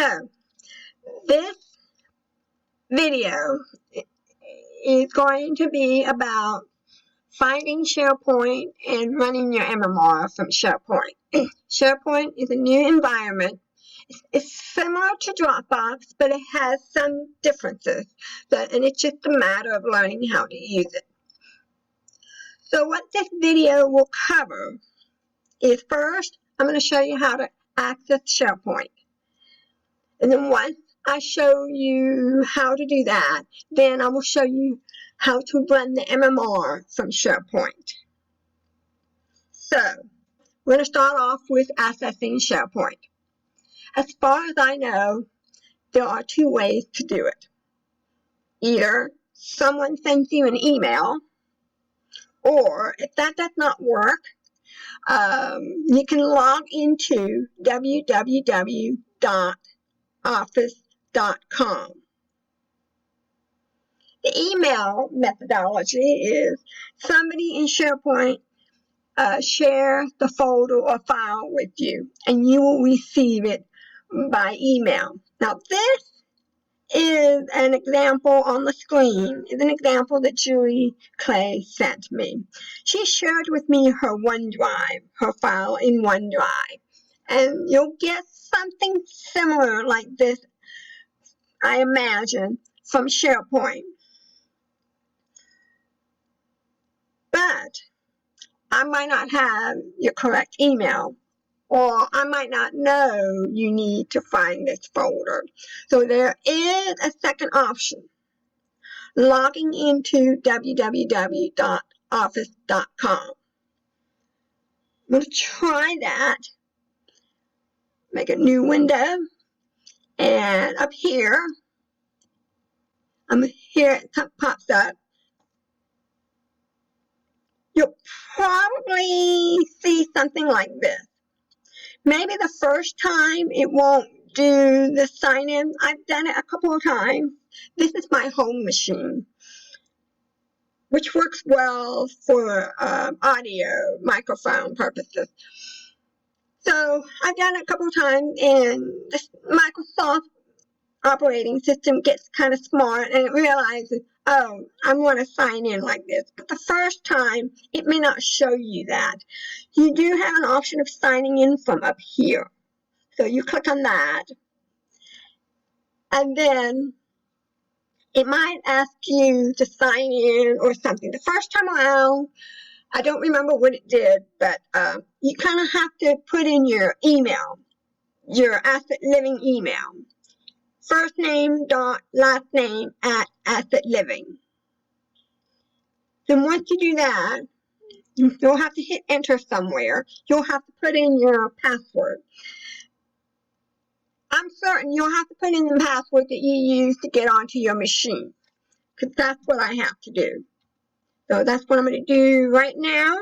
Hello, this video is going to be about finding Sharepoint and running your MMR from Sharepoint. Sharepoint is a new environment. It's similar to Dropbox, but it has some differences, and it's just a matter of learning how to use it. So what this video will cover is, first, I'm going to show you how to access Sharepoint. And then once I show you how to do that, then I will show you how to run the MMR from Sharepoint. So, we're going to start off with accessing Sharepoint. As far as I know, there are two ways to do it. Either someone sends you an email, or if that does not work, you can log into www.office.com. The email methodology is somebody in Sharepoint shares the folder or file with you, and you will receive it by email. Now, this is an example on the screen, is an example that Julie Clay sent me. She shared with me her OneDrive, her file in OneDrive, and you'll get something similar like this, I imagine, from Sharepoint. But I might not have your correct email, or I might not know you need to find this folder. So there is a second option, logging into www.office.com. I'm going to try that. Make a new window, and up here, it pops up. You'll probably see something like this. Maybe the first time it won't do the sign-in. I've done it a couple of times. This is my home machine, which works well for audio, microphone purposes. So I've done it a couple of times, and this Microsoft operating system gets kind of smart, and it realizes, oh, I want to sign in like this. But the first time, it may not show you that. You do have an option of signing in from up here. So you click on that, and then it might ask you to sign in or something. The first time around, I don't remember what it did, but you kind of have to put in your email, your Asset Living email. First name dot last name at Asset Living. Then once you do that, you'll have to hit enter somewhere. You'll have to put in your password. I'm certain you'll have to put in the password that you use to get onto your machine, because that's what I have to do. So that's what I'm going to do right now.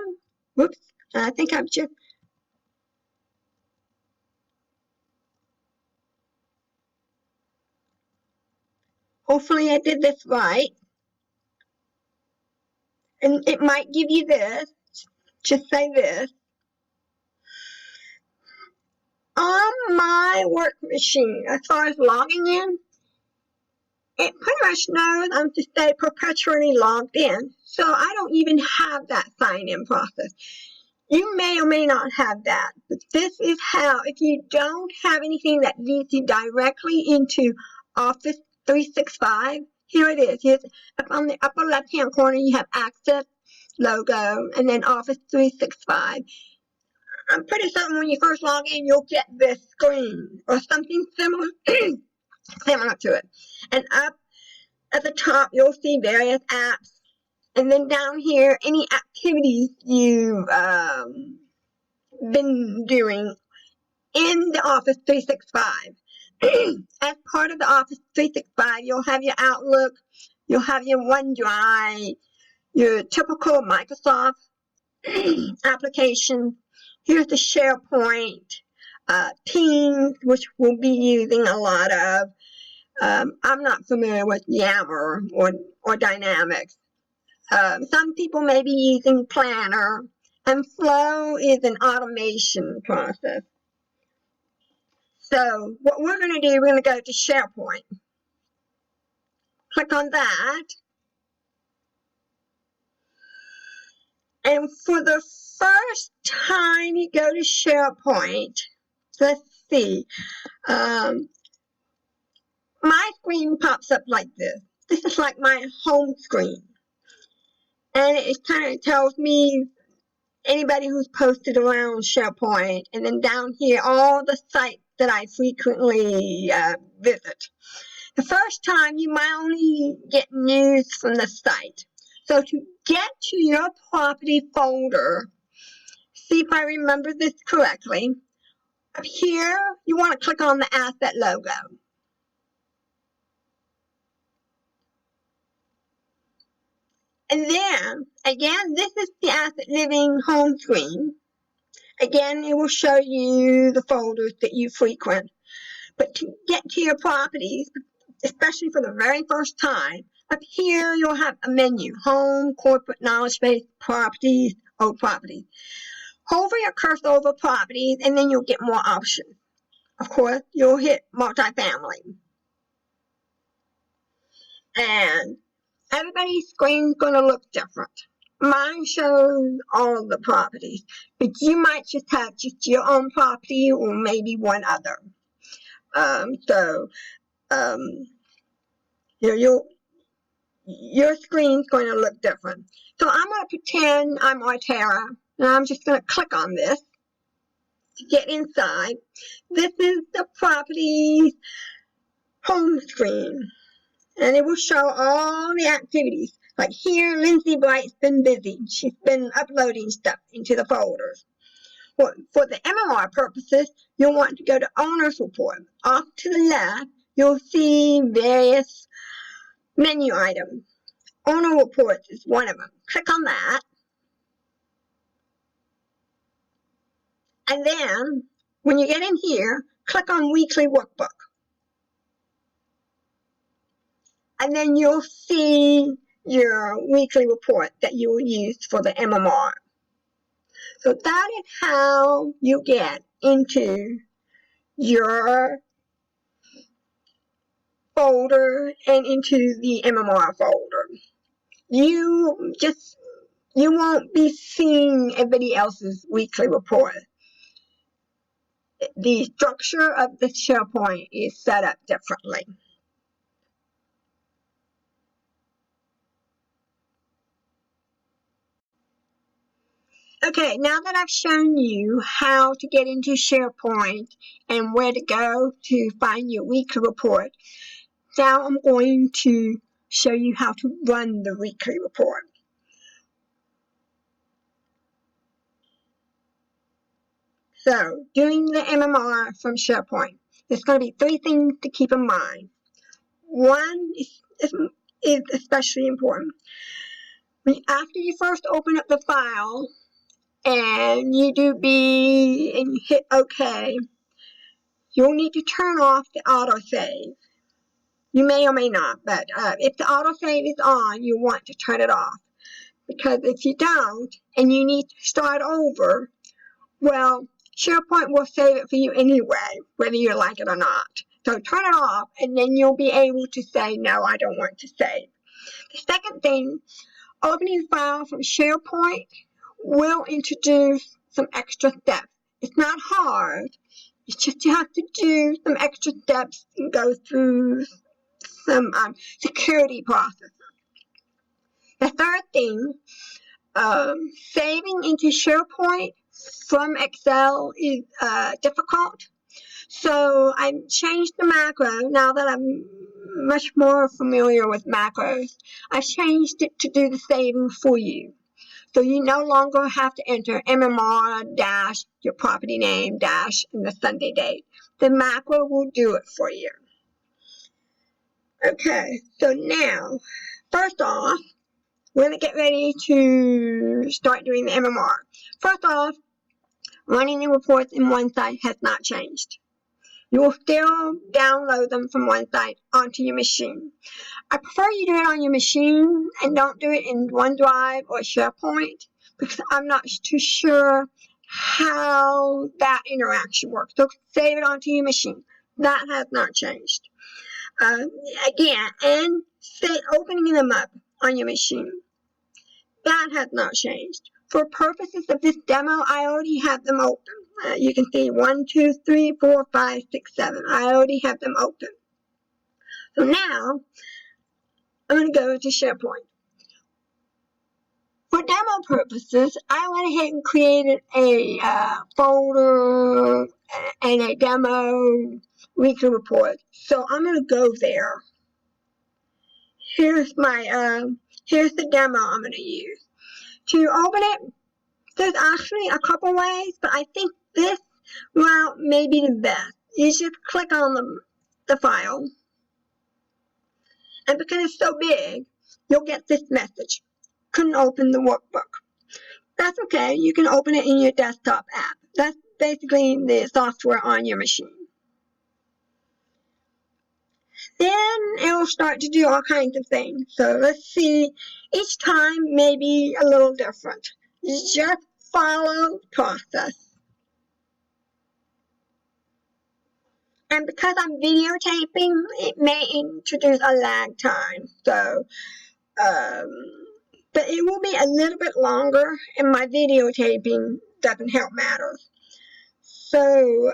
Whoops, I think I've just... Hopefully I did this right. And it might give you this. Just say this. On my work machine, as far as logging in, it pretty much knows I'm to stay perpetually logged in. So I don't even have that sign-in process. You may or may not have that, but this is how, if you don't have anything that leads you directly into Office 365, here it is. Here's up on the upper left-hand corner, you have Access logo, and then Office 365. I'm pretty certain when you first log in, you'll get this screen or something similar, similar to it. And up at the top, you'll see various apps. And then down here, any activities you've been doing in the Office 365. As part of the Office 365, you'll have your Outlook, you'll have your OneDrive, your typical Microsoft application. Here's the Sharepoint, Teams, which we'll be using a lot of. I'm not familiar with Yammer or Dynamics. Some people may be using Planner, and Flow is an automation process. So what we're going to do, we're going to go to SharePoint. Click on that. And for the first time you go to SharePoint, let's see, my screen pops up like this. This is like my home screen. And it kind of tells me anybody who's posted around SharePoint. And then down here, all the sites that I frequently visit. The first time you might only get news from the site. So to get to your property folder, see if I remember this correctly. Up here, you want to click on the asset logo. And then, again, this is the Asset Living home screen. Again, it will show you the folders that you frequent. But to get to your properties, especially for the very first time, up here you'll have a menu: home, corporate, knowledge base, properties, old properties. Hover your cursor over properties and then you'll get more options. Of course, you'll hit multifamily. And everybody's screen's going to look different. Mine shows all of the properties, but you might just have just your own property or maybe one other. Your screen's going to look different. So I'm going to pretend I'm Artera, and I'm just going to click on this to get inside. This is the property's home screen, and it will show all the activities. Like here, Lindsay Bright's been busy. She's been uploading stuff into the folders. Well, for the MMR purposes, you'll want to go to Owner's Report. Off to the left, you'll see various menu items. Owner Reports is one of them. Click on that. And then, when you get in here, click on Weekly Workbook. And then you'll see your weekly report that you will use for the MMR. So that is how you get into your folder and into the MMR folder. You won't be seeing everybody else's weekly report. The structure of the SharePoint is set up differently. Okay, now that I've shown you how to get into SharePoint and where to go to find your weekly report, now I'm going to show you how to run the weekly report. So, doing the MMR from SharePoint, there's going to be 3 things to keep in mind. One is especially important. After you first open up the file and you hit OK, you'll need to turn off the autosave. You may or may not, but if the autosave is on, you want to turn it off. Because if you don't, and you need to start over, well, SharePoint will save it for you anyway, whether you like it or not. So turn it off, and then you'll be able to say, no, I don't want to save. The second thing, opening the file from SharePoint will introduce some extra steps. It's not hard. It's just you have to do some extra steps and go through some security processes. The third thing, saving into SharePoint from Excel is difficult. So I changed the macro. Now that I'm much more familiar with macros, I changed it to do the saving for you. So you no longer have to enter MMR dash your property name dash and the Sunday date. The macro will do it for you. Okay, so now, first off, we're going to get ready to start doing the MMR. First off, running the reports in one site has not changed. You will still download them from one site onto your machine. I prefer you do it on your machine and don't do it in OneDrive or SharePoint because I'm not too sure how that interaction works. So save it onto your machine. That has not changed. Again, and say opening them up on your machine. That has not changed. For purposes of this demo, I already have them open. You can see 1, 2, 3, 4, 5, 6, 7. I already have them open. So now, I'm going to go to SharePoint. For demo purposes, I went ahead and created a folder and a demo weekly report. So I'm going to go there. Here's the demo I'm going to use. To open it, there's actually a couple ways, but I think this route may be the best. You just click on the file, and because it's so big, you'll get this message. Couldn't open the workbook. That's okay. You can open it in your desktop app. That's basically the software on your machine. Then it will start to do all kinds of things. So let's see. Each time may be a little different. Just follow the process. And because I'm videotaping, it may introduce a lag time. So, but it will be a little bit longer, and my videotaping doesn't help matters. So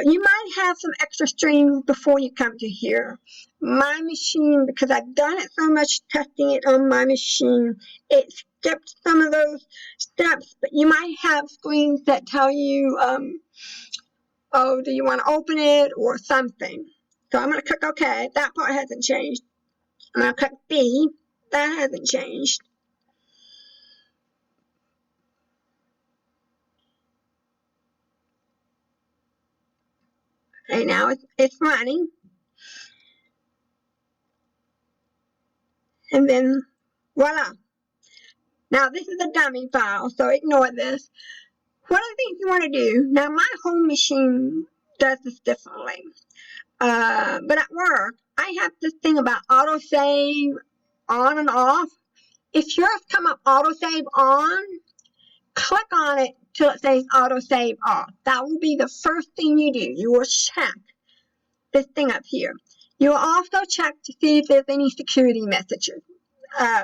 you might have some extra streams before you come to here. My machine, because I've done it so much testing it on my machine, it skipped some of those steps, but you might have screens that tell you, oh, do you want to open it or something. So I'm going to click OK. That part hasn't changed. I'm going to click B. That hasn't changed. Okay, now it's running. And then, voila. Now, this is a dummy file, so ignore this. One of the things you want to do, now my home machine does this differently. But at work, I have this thing about autosave on and off. If yours come up autosave on, click on it till it says autosave off. That will be the first thing you do. You will check this thing up here. You will also check to see if there's any security messages.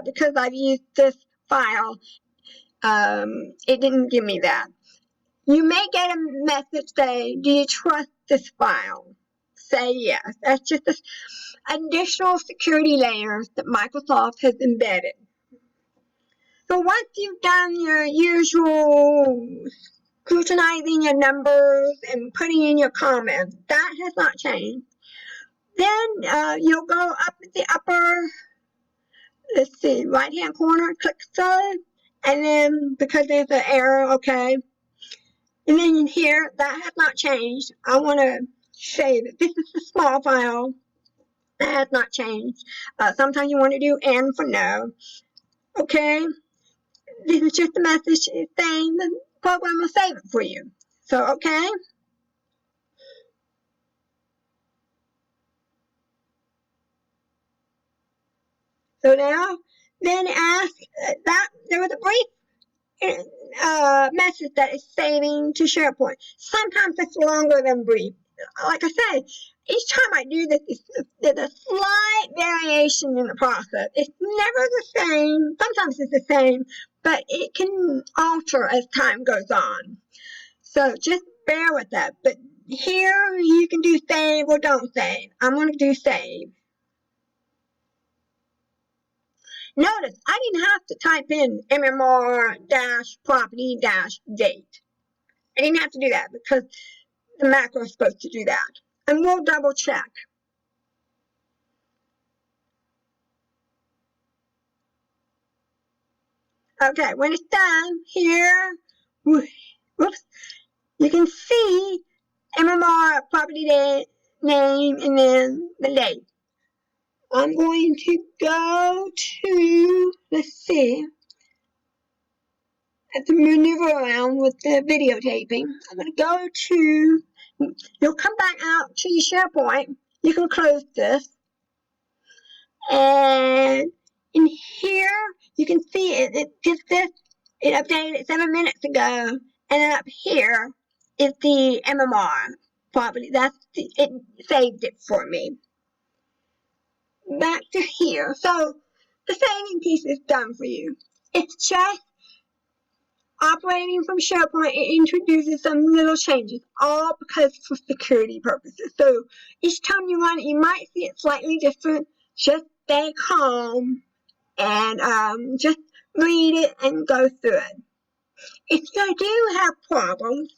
Because I've used this file, it didn't give me that. You may get a message saying, do you trust this file? Say yes. That's just additional security layers that Microsoft has embedded. So once you've done your usual scrutinizing your numbers and putting in your comments, that has not changed. Then you'll go up at the upper, let's see, right-hand corner, click Save, and then because there's an error, okay. And then here, that has not changed. I want to save it. This is a small file. That has not changed. Sometimes you want to do N for no. Okay. This is just a message saying the program will save it for you. So, okay. So now, then ask that there was a brief message that is saving to SharePoint. Sometimes it's longer than brief. Like I said, each time I do this, there's a slight variation in the process. It's never the same. Sometimes it's the same, but it can alter as time goes on. So just bear with that. But here you can do save or don't save. I'm going to do save. Notice I didn't have to type in MMR-property-date. I didn't have to do that because the macro is supposed to do that. And we'll double check. Okay, when it's done, here, whoops, you can see MMR property name and then the date. I'm going to go to, let's see, I have to maneuver around with the videotaping. I'm going to go to, you'll come back out to your SharePoint. You can close this. And in here, you can see it gives this, it updated 7 minutes ago. And then up here is the MMR property. It saved it for me. Back to here. So the saving piece is done for you. It's just operating from SharePoint. It introduces some little changes, all because for security purposes. So each time you run it, you might see it slightly different. Just stay calm and just read it and go through it. If you do have problems,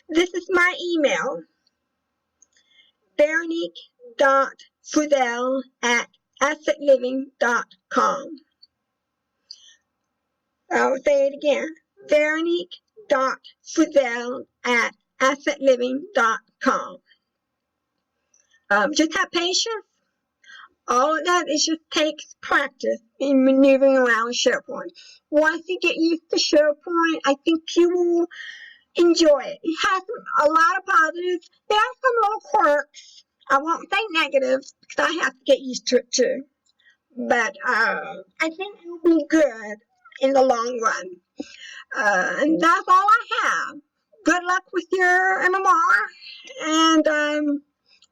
this is my email, veronique.fudel@assetliving.com. I'll say it again, veronique.fudel@assetliving.com. Just have patience. All of that is just takes practice in maneuvering around SharePoint. Once you get used to SharePoint, I think you will enjoy it. It has a lot of positives. There are some little quirks. I won't say negatives because I have to get used to it too. But I think it will be good in the long run. And that's all I have. Good luck with your MMR, and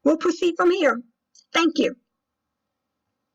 we'll proceed from here. Thank you.